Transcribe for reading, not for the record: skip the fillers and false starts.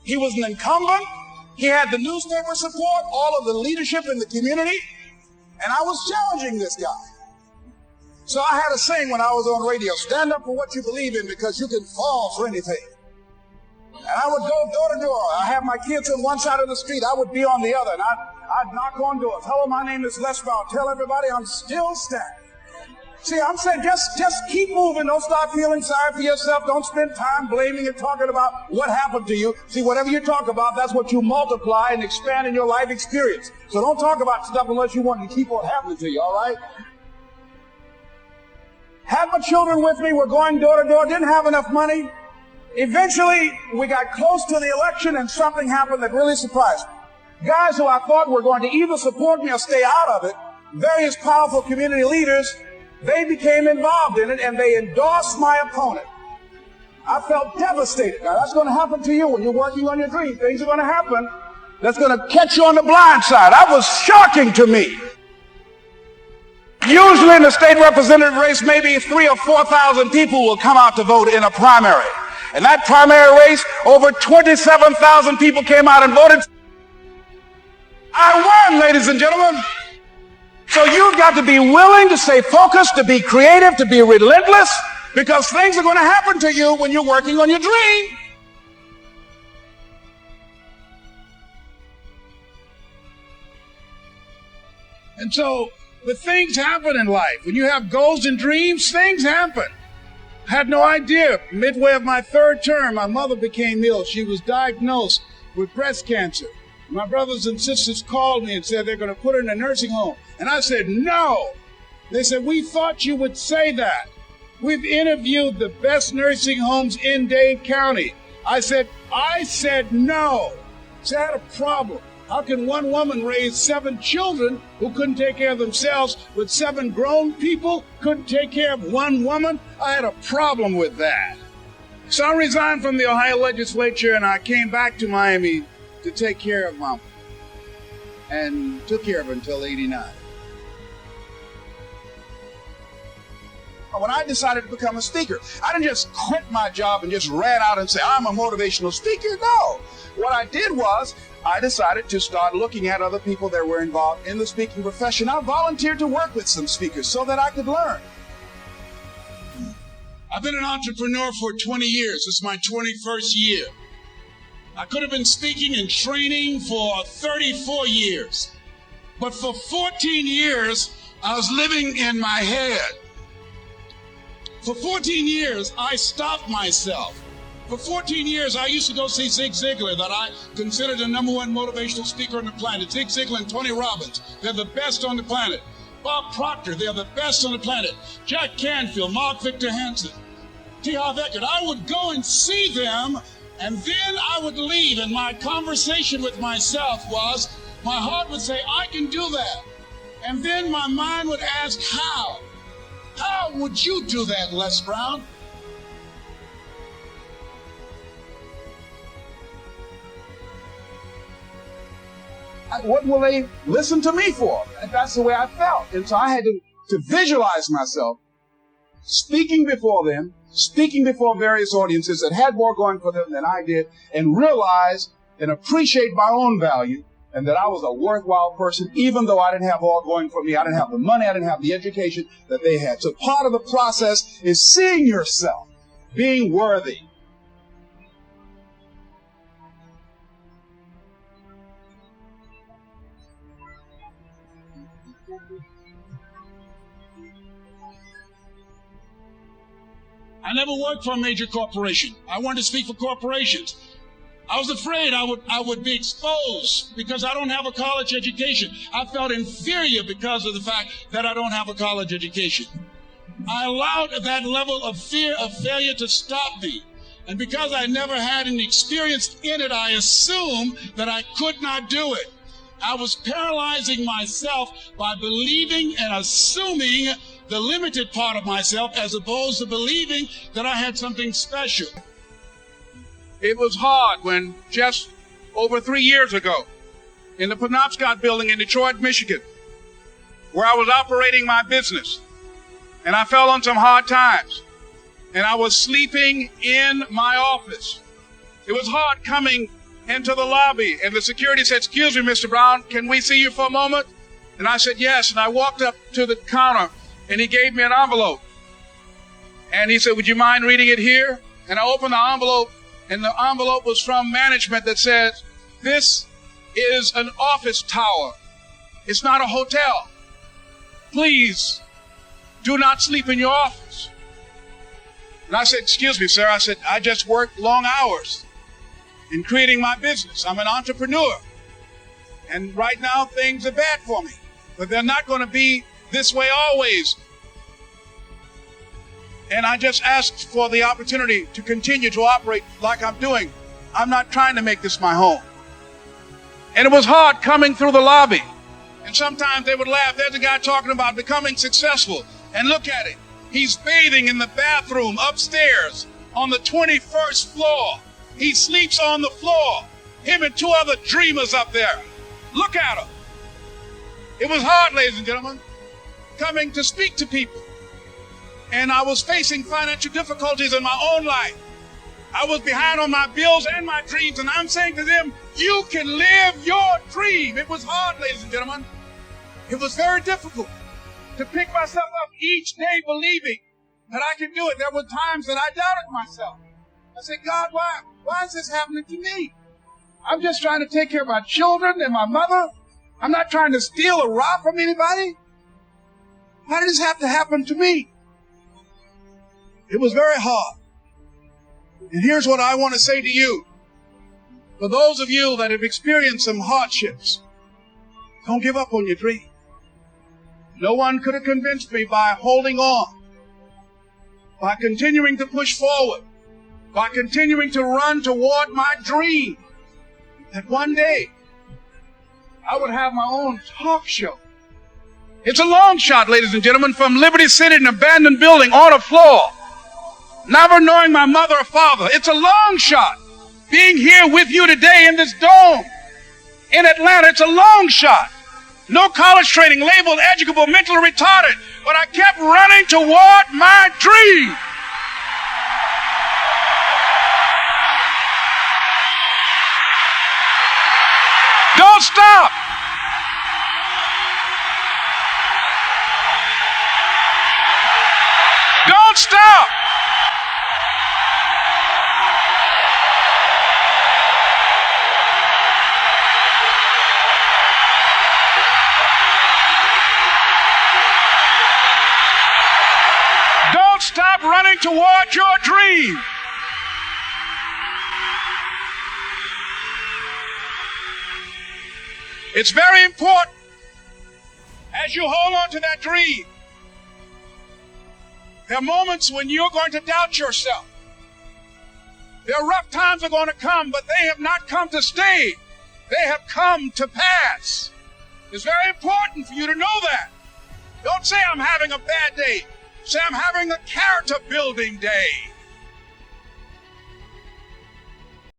He was an incumbent. He had the newspaper support, all of the leadership in the community, and I was challenging this guy. So I had a saying when I was on radio: stand up for what you believe in, because you can fall for anything. And I would go door to door. I have my kids on one side of the street. I would be on the other, and I'd knock on doors. Hello, my name is Les Brown. Tell everybody I'm still standing. See, I'm saying just keep moving. Don't start feeling sorry for yourself. Don't spend time blaming and talking about what happened to you. See, whatever you talk about, that's what you multiply and expand in your life experience. So don't talk about stuff unless you want it to keep on happening to you, all right? Had my children with me. We're going door to door. Didn't have enough money. Eventually, we got close to the election, and something happened that really surprised me. Guys who I thought were going to either support me or stay out of it, various powerful community leaders, they became involved in it, and they endorsed my opponent. I felt devastated. Now, that's going to happen to you when you're working on your dream. Things are going to happen that's going to catch you on the blind side. That was shocking to me. Usually in the state representative race, maybe 3,000 or 4,000 people will come out to vote in a primary. In that primary race, over 27,000 people came out and voted. I won, ladies and gentlemen. So you've got to be willing to stay focused, to be creative, to be relentless, because things are going to happen to you when you're working on your dream. And so the things happen in life. When you have goals and dreams, things happen. I had no idea. Midway of my third term, my mother became ill. She was diagnosed with breast cancer. My brothers and sisters called me and said they're going to put her in a nursing home. And I said, no. They said, we thought you would say that. We've interviewed the best nursing homes in Dade County. I said no. So I had a problem. How can one woman raise 7 children who couldn't take care of themselves, with 7 grown people couldn't take care of one woman? I had a problem with that. So I resigned from the Ohio legislature, and I came back to Miami to take care of Mom, and took care of her until 89. When I decided to become a speaker, I didn't just quit my job and just ran out and say, I'm a motivational speaker. No. What I did was, I decided to start looking at other people that were involved in the speaking profession. I volunteered to work with some speakers so that I could learn. I've been an entrepreneur for 20 years. This is my 21st year. I could have been speaking and training for 34 years. But for 14 years, I was living in my head. For 14 years, I stopped myself. For 14 years, I used to go see Zig Ziglar, that I considered the #1 motivational speaker on the planet. Zig Ziglar and Tony Robbins, they're the best on the planet. Bob Proctor, they're the best on the planet. Jack Canfield, Mark Victor Hansen, T. Harv Eckert. I would go and see them, and then I would leave, and my conversation with myself was, my heart would say, I can do that. And then my mind would ask, how? How would you do that, Les Brown? What will they listen to me for? And that's the way I felt. And so I had to visualize myself speaking before them, speaking before various audiences that had more going for them than I did, and realize and appreciate my own value, and that I was a worthwhile person, even though I didn't have all going for me. I didn't have the money, I didn't have the education that they had. So part of the process is seeing yourself being worthy. I never worked for a major corporation. I wanted to speak for corporations. I was afraid I would be exposed because I don't have a college education. I felt inferior because of the fact that I don't have a college education. I allowed that level of fear of failure to stop me. And because I never had any experience in it, I assumed that I could not do it. I was paralyzing myself by believing and assuming the limited part of myself as opposed to believing that I had something special. It was hard when just over 3 years ago, in the Penobscot building in Detroit, Michigan, where I was operating my business, and I fell on some hard times, and I was sleeping in my office. It was hard coming into the lobby, and the security said, "Excuse me, Mr. Brown, can we see you for a moment?" And I said, "Yes." And I walked up to the counter, and he gave me an envelope. And he said, "Would you mind reading it here?" And I opened the envelope, and the envelope was from management that says, "This is an office tower. It's not a hotel. Please do not sleep in your office." And I said, "Excuse me, sir." I said, "I just work long hours in creating my business. I'm an entrepreneur. And right now things are bad for me. But they're not going to be this way always. And I just asked for the opportunity to continue to operate like I'm doing. I'm not trying to make this my home." And it was hard coming through the lobby. And sometimes they would laugh. There's a guy talking about becoming successful. And look at it. He's bathing in the bathroom upstairs on the 21st floor. He sleeps on the floor. Him and two other dreamers up there. Look at him. It was hard, ladies and gentlemen, coming to speak to people. And I was facing financial difficulties in my own life. I was behind on my bills and my dreams, and I'm saying to them, you can live your dream. It was hard, ladies and gentlemen. It was very difficult to pick myself up each day believing that I could do it. There were times that I doubted myself. I said, "God, why is this happening to me? I'm just trying to take care of my children and my mother. I'm not trying to steal or rob from anybody. Why did this have to happen to me?" It was very hard. And here's what I want to say to you. For those of you that have experienced some hardships, don't give up on your dream. No one could have convinced me by holding on, by continuing to push forward, by continuing to run toward my dream, that one day I would have my own talk show. It's a long shot, ladies and gentlemen, from Liberty City, an abandoned building on a floor, never knowing my mother or father. It's a long shot. Being here with you today in this dome in Atlanta, it's a long shot. No college training, labeled educable, mentally retarded, but I kept running toward my dream. Don't stop. Don't stop. Don't stop running toward your dream. It's very important as you hold on to that dream. There are moments when you're going to doubt yourself. There are rough times are going to come, but they have not come to stay. They have come to pass. It's very important for you to know that. Don't say, "I'm having a bad day." Say, "I'm having a character building day."